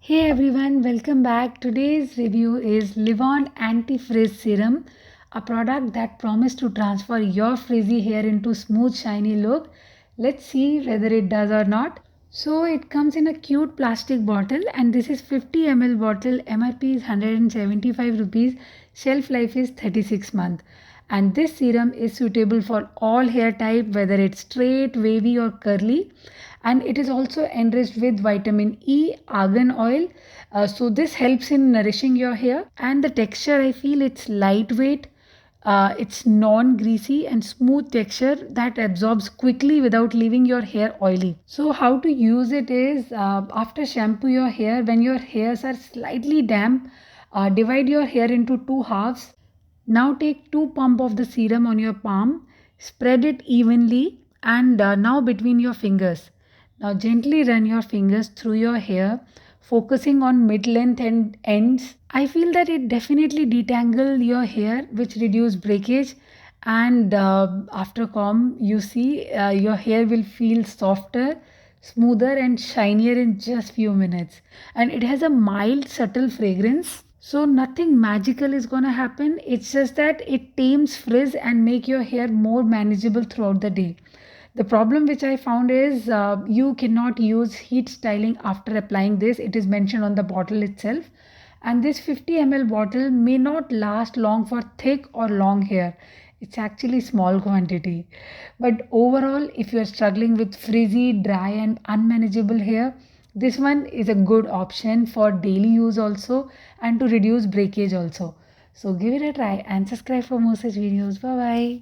Hey everyone, welcome back. Today's review is Livon Anti-Frizz Serum, a product that promised to transfer your frizzy hair into smooth shiny look. Let's see whether it does or not. So it comes in a cute plastic bottle and this is 50 ml bottle. MRP is 175 rupees. Shelf life is 36 months. And this serum is suitable for all hair type, whether it's straight, wavy or curly, and it is also enriched with vitamin E, argan oil. So this helps in nourishing your hair, and the texture, I feel it's lightweight, it's non-greasy and smooth texture that absorbs quickly without leaving your hair oily. So how to use it is, after shampoo your hair, when your hairs are slightly damp, divide your hair into two halves. Now take two pumps of the serum on your palm, spread it evenly, and now between your fingers. Now gently run your fingers through your hair, focusing on mid-length and ends. I feel that it definitely detangle your hair, which reduce breakage, and after comb, you see your hair will feel softer, smoother and shinier in just few minutes. And it has a mild, subtle fragrance. So nothing magical is gonna happen. It's just that it tames frizz and make your hair more manageable throughout the day. The problem which I found is you cannot use heat styling after applying this. It is mentioned on the bottle itself. And this 50 ml bottle may not last long for thick or long hair. It's actually small quantity. But overall, if you are struggling with frizzy, dry and unmanageable hair, this one is a good option for daily use also and to reduce breakage also. So give it a try and subscribe for more such videos. Bye bye.